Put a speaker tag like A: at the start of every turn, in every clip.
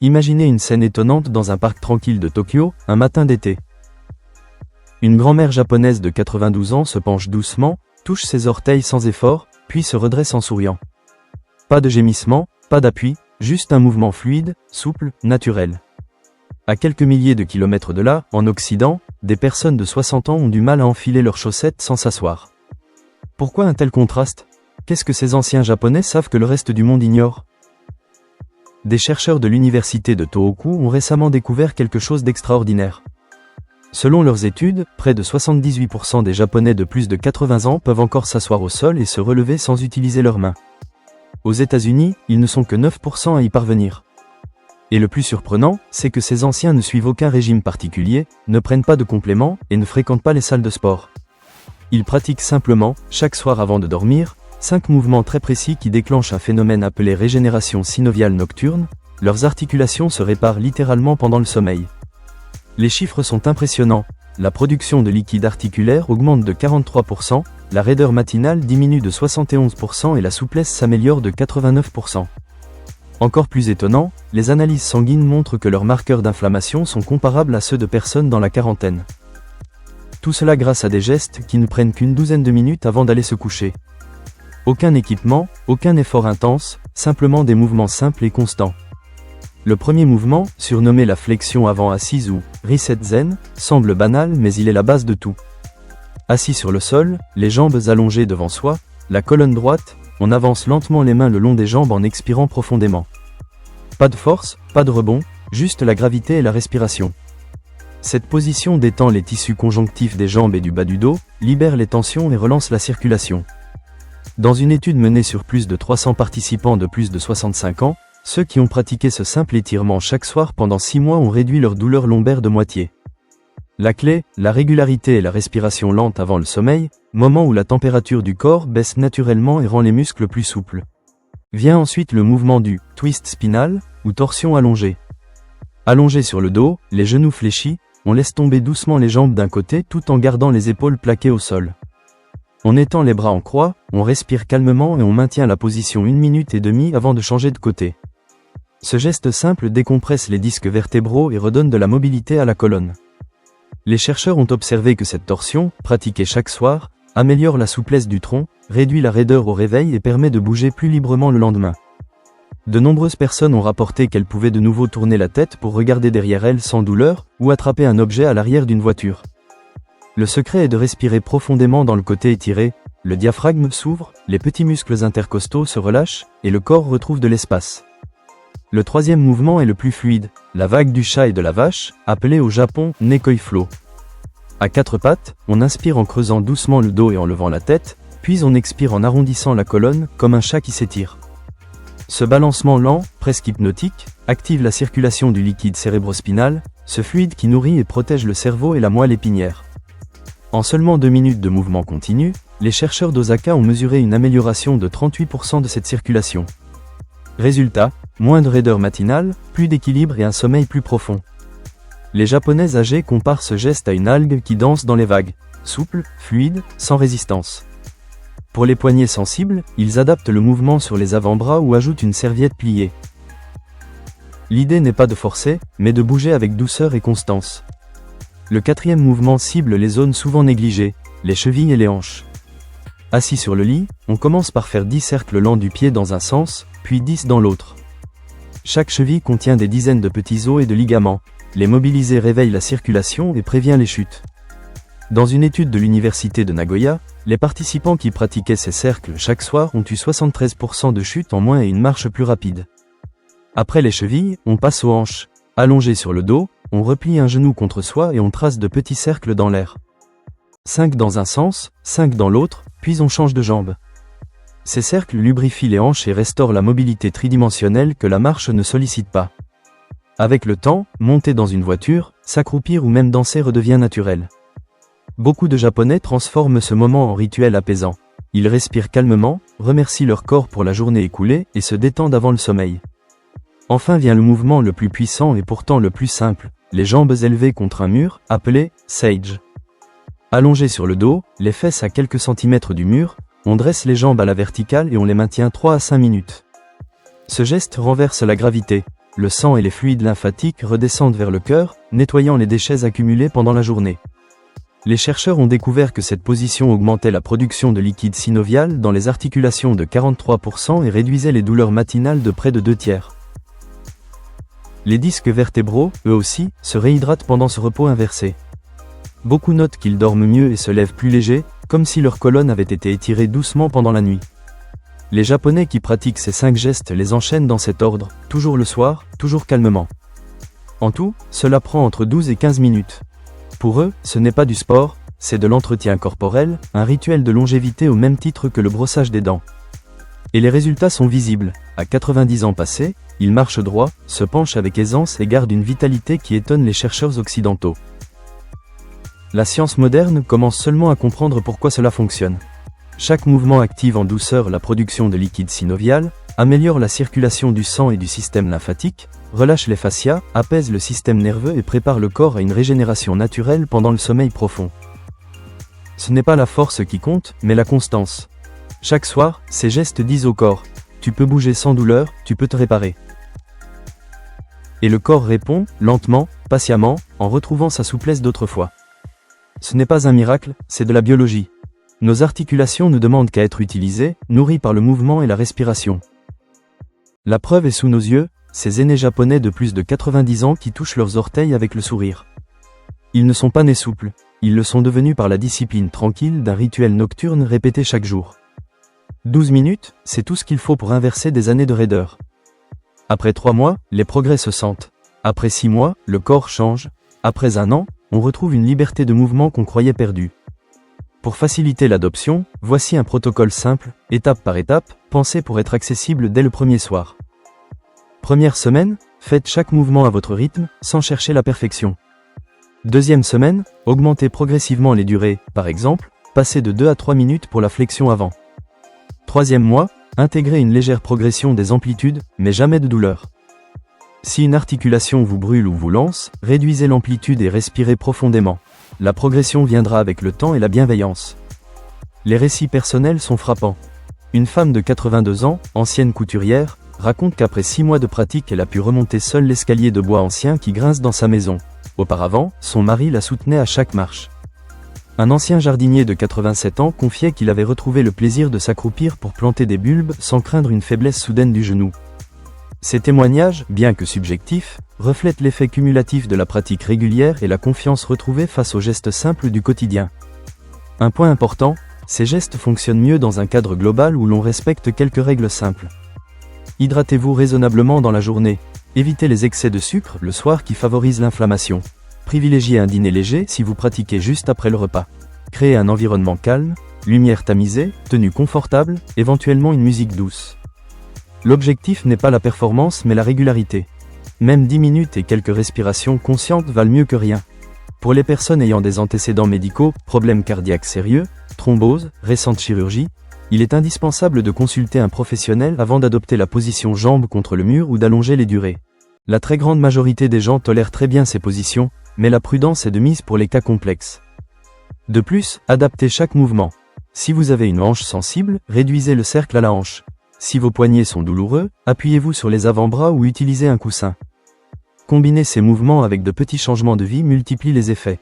A: Imaginez une scène étonnante dans un parc tranquille de Tokyo, un matin d'été. Une grand-mère japonaise de 92 ans se penche doucement, touche ses orteils sans effort, puis se redresse en souriant. Pas de gémissement, pas d'appui, juste un mouvement fluide, souple, naturel. À quelques milliers de kilomètres de là, en Occident, des personnes de 60 ans ont du mal à enfiler leurs chaussettes sans s'asseoir. Pourquoi un tel contraste? Qu'est-ce que ces anciens japonais savent que le reste du monde ignore? Des chercheurs de l'université de Tohoku ont récemment découvert quelque chose d'extraordinaire. Selon leurs études, près de 78% des Japonais de plus de 80 ans peuvent encore s'asseoir au sol et se relever sans utiliser leurs mains. Aux États-Unis, ils ne sont que 9% à y parvenir. Et le plus surprenant, c'est que ces anciens ne suivent aucun régime particulier, ne prennent pas de compléments et ne fréquentent pas les salles de sport. Ils pratiquent simplement, chaque soir avant de dormir, 5 mouvements très précis qui déclenchent un phénomène appelé régénération synoviale nocturne. Leurs articulations se réparent littéralement pendant le sommeil. Les chiffres sont impressionnants. La production de liquide articulaire augmente de 43%, la raideur matinale diminue de 71% et la souplesse s'améliore de 89%. Encore plus étonnant, les analyses sanguines montrent que leurs marqueurs d'inflammation sont comparables à ceux de personnes dans la quarantaine. Tout cela grâce à des gestes qui ne prennent qu'une douzaine de minutes avant d'aller se coucher. Aucun équipement, aucun effort intense, simplement des mouvements simples et constants. Le premier mouvement, surnommé la flexion avant assise ou reset zen, semble banal mais il est la base de tout. Assis sur le sol, les jambes allongées devant soi, la colonne droite, on avance lentement les mains le long des jambes en expirant profondément. Pas de force, pas de rebond, juste la gravité et la respiration. Cette position détend les tissus conjonctifs des jambes et du bas du dos, libère les tensions et relance la circulation. Dans une étude menée sur plus de 300 participants de plus de 65 ans, ceux qui ont pratiqué ce simple étirement chaque soir pendant 6 mois ont réduit leur douleur lombaire de moitié. La clé, la régularité et la respiration lente avant le sommeil, moment où la température du corps baisse naturellement et rend les muscles plus souples. Vient ensuite le mouvement du twist spinal, ou torsion allongée. Allongé sur le dos, les genoux fléchis, on laisse tomber doucement les jambes d'un côté tout en gardant les épaules plaquées au sol. On étend les bras en croix, on respire calmement et on maintient la position 1 minute et demie avant de changer de côté. Ce geste simple décompresse les disques vertébraux et redonne de la mobilité à la colonne. Les chercheurs ont observé que cette torsion, pratiquée chaque soir, améliore la souplesse du tronc, réduit la raideur au réveil et permet de bouger plus librement le lendemain. De nombreuses personnes ont rapporté qu'elles pouvaient de nouveau tourner la tête pour regarder derrière elles sans douleur, ou attraper un objet à l'arrière d'une voiture. Le secret est de respirer profondément dans le côté étiré, le diaphragme s'ouvre, les petits muscles intercostaux se relâchent, et le corps retrouve de l'espace. Le troisième mouvement est le plus fluide, la vague du chat et de la vache, appelée au Japon Nekoi Flow. À 4 pattes, on inspire en creusant doucement le dos et en levant la tête, puis on expire en arrondissant la colonne, comme un chat qui s'étire. Ce balancement lent, presque hypnotique, active la circulation du liquide cérébrospinal, ce fluide qui nourrit et protège le cerveau et la moelle épinière. En seulement 2 minutes de mouvement continu, les chercheurs d'Osaka ont mesuré une amélioration de 38% de cette circulation. Résultat, moins de raideur matinale, plus d'équilibre et un sommeil plus profond. Les Japonais âgés comparent ce geste à une algue qui danse dans les vagues, souple, fluide, sans résistance. Pour les poignets sensibles, ils adaptent le mouvement sur les avant-bras ou ajoutent une serviette pliée. L'idée n'est pas de forcer, mais de bouger avec douceur et constance. Le quatrième mouvement cible les zones souvent négligées, les chevilles et les hanches. Assis sur le lit, on commence par faire 10 cercles lents du pied dans un sens, puis 10 dans l'autre. Chaque cheville contient des dizaines de petits os et de ligaments. Les mobiliser réveille la circulation et prévient les chutes. Dans une étude de l'université de Nagoya, les participants qui pratiquaient ces cercles chaque soir ont eu 73% de chutes en moins et une marche plus rapide. Après les chevilles, on passe aux hanches. Allongé sur le dos, on replie un genou contre soi et on trace de petits cercles dans l'air. 5 dans un sens, 5 dans l'autre, puis on change de jambe. Ces cercles lubrifient les hanches et restaurent la mobilité tridimensionnelle que la marche ne sollicite pas. Avec le temps, monter dans une voiture, s'accroupir ou même danser redevient naturel. Beaucoup de Japonais transforment ce moment en rituel apaisant. Ils respirent calmement, remercient leur corps pour la journée écoulée et se détendent avant le sommeil. Enfin vient le mouvement le plus puissant et pourtant le plus simple, les jambes élevées contre un mur, appelé sage. Allongé sur le dos, les fesses à quelques centimètres du mur, on dresse les jambes à la verticale et on les maintient 3 à 5 minutes. Ce geste renverse la gravité. le sang et les fluides lymphatiques redescendent vers le cœur, nettoyant les déchets accumulés pendant la journée. Les chercheurs ont découvert que cette position augmentait la production de liquide synovial dans les articulations de 43% et réduisait les douleurs matinales de près de 2/3. Les disques vertébraux, eux aussi, se réhydratent pendant ce repos inversé. Beaucoup notent qu'ils dorment mieux et se lèvent plus légers, comme si leur colonne avait été étirée doucement pendant la nuit. Les Japonais qui pratiquent ces 5 gestes les enchaînent dans cet ordre, toujours le soir, toujours calmement. En tout, cela prend entre 12 et 15 minutes. Pour eux, ce n'est pas du sport, c'est de l'entretien corporel, un rituel de longévité au même titre que le brossage des dents. Et les résultats sont visibles. À 90 ans passés, ils marchent droit, se penchent avec aisance et gardent une vitalité qui étonne les chercheurs occidentaux. La science moderne commence seulement à comprendre pourquoi cela fonctionne. Chaque mouvement active en douceur la production de liquide synovial, améliore la circulation du sang et du système lymphatique, relâche les fascias, apaise le système nerveux et prépare le corps à une régénération naturelle pendant le sommeil profond. Ce n'est pas la force qui compte, mais la constance. Chaque soir, ces gestes disent au corps « Tu peux bouger sans douleur, tu peux te réparer ». Et le corps répond, lentement, patiemment, en retrouvant sa souplesse d'autrefois. Ce n'est pas un miracle, c'est de la biologie. Nos articulations ne demandent qu'à être utilisées, nourries par le mouvement et la respiration. La preuve est sous nos yeux, ces aînés japonais de plus de 90 ans qui touchent leurs orteils avec le sourire. Ils ne sont pas nés souples, ils le sont devenus par la discipline tranquille d'un rituel nocturne répété chaque jour. 12 minutes, c'est tout ce qu'il faut pour inverser des années de raideur. Après 3 mois, les progrès se sentent. Après 6 mois, le corps change. Après 1 an, on retrouve une liberté de mouvement qu'on croyait perdue. Pour faciliter l'adoption, voici un protocole simple, étape par étape, pensé pour être accessible dès le premier soir. Première semaine, faites chaque mouvement à votre rythme, sans chercher la perfection. Deuxième semaine, augmentez progressivement les durées, par exemple, passez de 2 à 3 minutes pour la flexion avant. Troisième mois, intégrez une légère progression des amplitudes, mais jamais de douleur. Si une articulation vous brûle ou vous lance, réduisez l'amplitude et respirez profondément. La progression viendra avec le temps et la bienveillance. Les récits personnels sont frappants. Une femme de 82 ans, ancienne couturière, raconte qu'après 6 mois de pratique elle a pu remonter seule l'escalier de bois ancien qui grince dans sa maison. Auparavant, son mari la soutenait à chaque marche. Un ancien jardinier de 87 ans confiait qu'il avait retrouvé le plaisir de s'accroupir pour planter des bulbes sans craindre une faiblesse soudaine du genou. Ces témoignages, bien que subjectifs, reflètent l'effet cumulatif de la pratique régulière et la confiance retrouvée face aux gestes simples du quotidien. Un point important, ces gestes fonctionnent mieux dans un cadre global où l'on respecte quelques règles simples. Hydratez-vous raisonnablement dans la journée. Évitez les excès de sucre le soir qui favorisent l'inflammation. Privilégiez un dîner léger si vous pratiquez juste après le repas. Créez un environnement calme, lumière tamisée, tenue confortable, éventuellement une musique douce. L'objectif n'est pas la performance mais la régularité. Même 10 minutes et quelques respirations conscientes valent mieux que rien. Pour les personnes ayant des antécédents médicaux, problèmes cardiaques sérieux, thrombose, récente chirurgie, il est indispensable de consulter un professionnel avant d'adopter la position jambe contre le mur ou d'allonger les durées. La très grande majorité des gens tolèrent très bien ces positions, mais la prudence est de mise pour les cas complexes. De plus, adaptez chaque mouvement. Si vous avez une hanche sensible, réduisez le cercle à la hanche. Si vos poignets sont douloureux, appuyez-vous sur les avant-bras ou utilisez un coussin. Combiner ces mouvements avec de petits changements de vie multiplie les effets.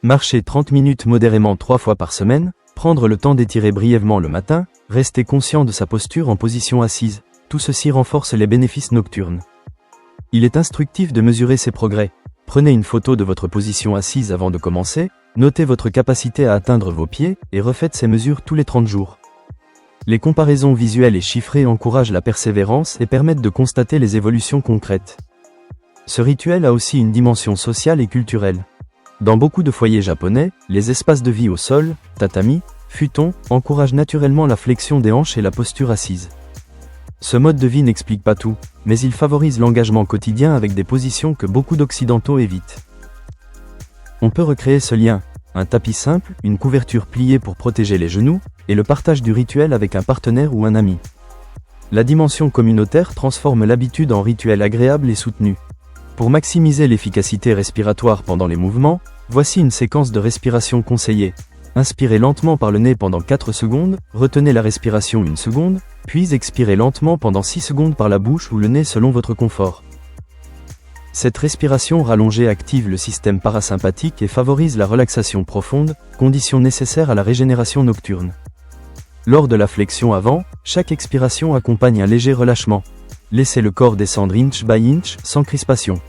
A: Marcher 30 minutes modérément 3 fois par semaine, prendre le temps d'étirer brièvement le matin, rester conscient de sa posture en position assise, tout ceci renforce les bénéfices nocturnes. Il est instructif de mesurer ses progrès. Prenez une photo de votre position assise avant de commencer, notez votre capacité à atteindre vos pieds et refaites ces mesures tous les 30 jours. Les comparaisons visuelles et chiffrées encouragent la persévérance et permettent de constater les évolutions concrètes. Ce rituel a aussi une dimension sociale et culturelle. Dans beaucoup de foyers japonais, les espaces de vie au sol, tatami, futon, encouragent naturellement la flexion des hanches et la posture assise. Ce mode de vie n'explique pas tout, mais il favorise l'engagement quotidien avec des positions que beaucoup d'occidentaux évitent. On peut recréer ce lien, un tapis simple, une couverture pliée pour protéger les genoux, et le partage du rituel avec un partenaire ou un ami. La dimension communautaire transforme l'habitude en rituel agréable et soutenu. Pour maximiser l'efficacité respiratoire pendant les mouvements, voici une séquence de respiration conseillée. Inspirez lentement par le nez pendant 4 secondes, retenez la respiration 1 seconde, puis expirez lentement pendant 6 secondes par la bouche ou le nez selon votre confort. Cette respiration rallongée active le système parasympathique et favorise la relaxation profonde, condition nécessaire à la régénération nocturne. Lors de la flexion avant, chaque expiration accompagne un léger relâchement. Laissez le corps descendre inch by inch, sans crispation.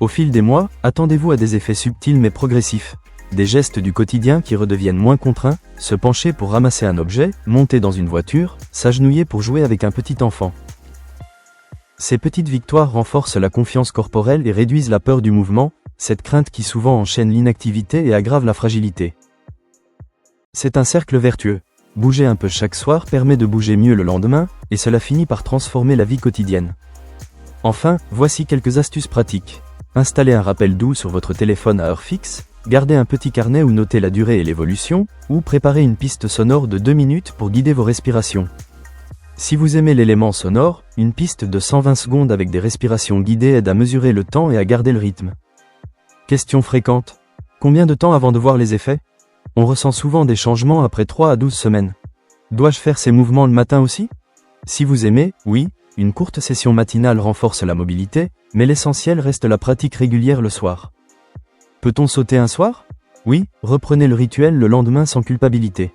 A: Au fil des mois, attendez-vous à des effets subtils mais progressifs. Des gestes du quotidien qui redeviennent moins contraints, se pencher pour ramasser un objet, monter dans une voiture, s'agenouiller pour jouer avec un petit enfant. Ces petites victoires renforcent la confiance corporelle et réduisent la peur du mouvement, cette crainte qui souvent enchaîne l'inactivité et aggrave la fragilité. C'est un cercle vertueux. Bouger un peu chaque soir permet de bouger mieux le lendemain, et cela finit par transformer la vie quotidienne. Enfin, voici quelques astuces pratiques. Installez un rappel doux sur votre téléphone à heure fixe, gardez un petit carnet où notez la durée et l'évolution, ou préparez une piste sonore de 2 minutes pour guider vos respirations. Si vous aimez l'élément sonore, une piste de 120 secondes avec des respirations guidées aide à mesurer le temps et à garder le rythme. Question fréquente. Combien de temps avant de voir les effets ? On ressent souvent des changements après 3 à 12 semaines. Dois-je faire ces mouvements le matin aussi ? Si vous aimez, oui, une courte session matinale renforce la mobilité, mais l'essentiel reste la pratique régulière le soir. Peut-on sauter un soir ? Oui, reprenez le rituel le lendemain sans culpabilité.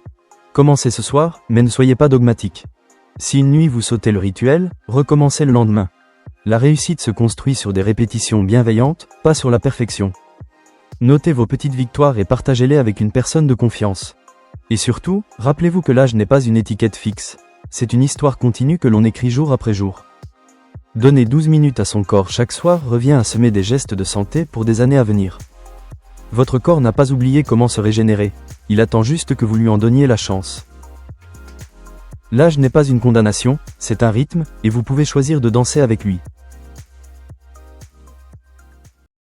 A: Commencez ce soir, mais ne soyez pas dogmatique. Si une nuit vous sautez le rituel, recommencez le lendemain. La réussite se construit sur des répétitions bienveillantes, pas sur la perfection. Notez vos petites victoires et partagez-les avec une personne de confiance. Et surtout, rappelez-vous que l'âge n'est pas une étiquette fixe. C'est une histoire continue que l'on écrit jour après jour. Donner 12 minutes à son corps chaque soir revient à semer des gestes de santé pour des années à venir. Votre corps n'a pas oublié comment se régénérer. Il attend juste que vous lui en donniez la chance. L'âge n'est pas une condamnation, c'est un rythme, et vous pouvez choisir de danser avec lui.